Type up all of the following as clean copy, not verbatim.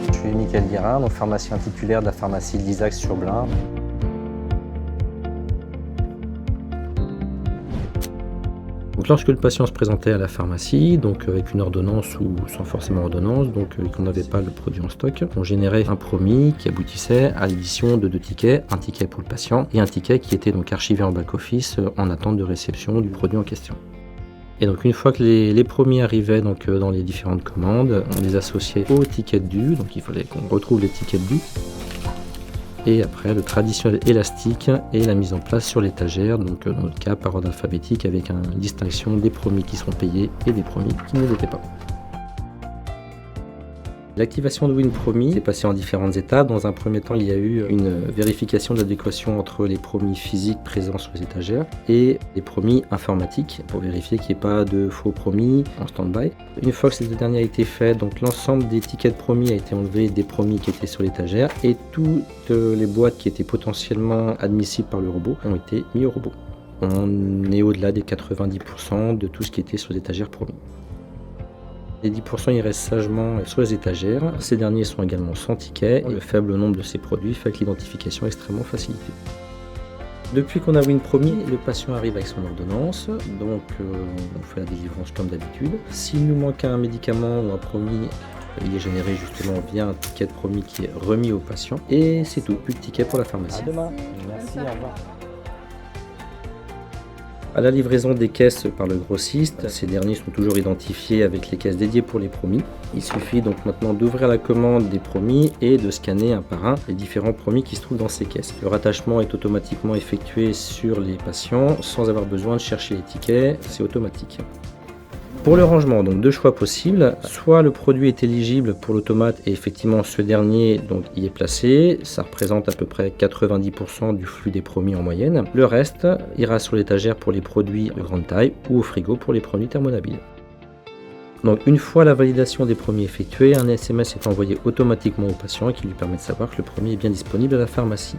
Je suis Mickaël Guérin, donc pharmacien titulaire de la pharmacie Lisac sur Blain. Donc, lorsque le patient se présentait à la pharmacie, donc avec une ordonnance ou sans forcément ordonnance, donc qu'on n'avait pas le produit en stock, on générait un promis qui aboutissait à l'édition de 2 tickets, un ticket pour le patient et un ticket qui était donc archivé en back-office en attente de réception du produit en question. Et donc une fois que les promis arrivaient donc, dans les différentes commandes, on les associait au ticket dû, donc il fallait qu'on retrouve les tickets dus. Et après le traditionnel élastique et la mise en place sur l'étagère, donc dans notre cas par ordre alphabétique avec une distinction des promis qui seront payés et des promis qui ne l'étaient pas. L'activation de WinPromis est passée en différentes étapes. Dans un premier temps, il y a eu une vérification de l'adéquation entre les promis physiques présents sur les étagères et les promis informatiques pour vérifier qu'il n'y ait pas de faux promis en stand-by. Une fois que cette dernière a été faite, donc l'ensemble des tickets de promis a été enlevé des promis qui étaient sur l'étagère et toutes les boîtes qui étaient potentiellement admissibles par le robot ont été mis au robot. On est au-delà des 90% de tout ce qui était sur les étagères promis. Les 10% ils restent sagement sur les étagères. Ces derniers sont également sans ticket. Le faible nombre de ces produits fait que l'identification est extrêmement facilitée. Depuis qu'on a WinPromis, le patient arrive avec son ordonnance, donc on fait la délivrance comme d'habitude. S'il nous manque un médicament ou un promis, il est généré justement via un ticket de promis qui est remis au patient. Et c'est tout, plus de ticket pour la pharmacie. À demain. Merci, au revoir. À la livraison des caisses par le grossiste, ces derniers sont toujours identifiés avec les caisses dédiées pour les promis. Il suffit donc maintenant d'ouvrir la commande des promis et de scanner un par un les différents promis qui se trouvent dans ces caisses. Le rattachement est automatiquement effectué sur les patients sans avoir besoin de chercher les tickets, c'est automatique. Pour le rangement, donc 2 choix possibles. Soit le produit est éligible pour l'automate et effectivement ce dernier donc, y est placé. Ça représente à peu près 90% du flux des promis en moyenne. Le reste ira sur l'étagère pour les produits de grande taille ou au frigo pour les produits thermonabiles. Donc une fois la validation des promis effectuée, un SMS est envoyé automatiquement au patient qui lui permet de savoir que le promis est bien disponible à la pharmacie.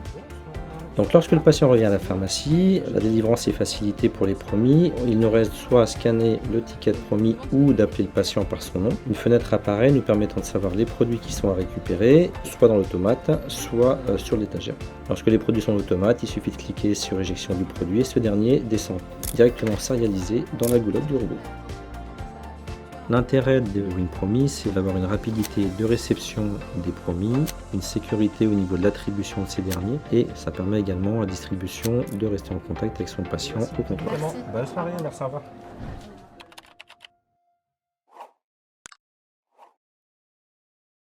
Donc lorsque le patient revient à la pharmacie, la délivrance est facilitée pour les promis. Il nous reste soit à scanner le ticket de promis ou d'appeler le patient par son nom. Une fenêtre apparaît nous permettant de savoir les produits qui sont à récupérer, soit dans l'automate, soit sur l'étagère. Lorsque les produits sont dans l'automate, il suffit de cliquer sur éjection du produit et ce dernier descend directement sérialisé dans la goulotte du robot. L'intérêt de WinPromis, c'est d'avoir une rapidité de réception des promis, une sécurité au niveau de l'attribution de ces derniers et ça permet également à la distribution de rester en contact avec son patient au comptoir. Bonne soirée, merci, au revoir.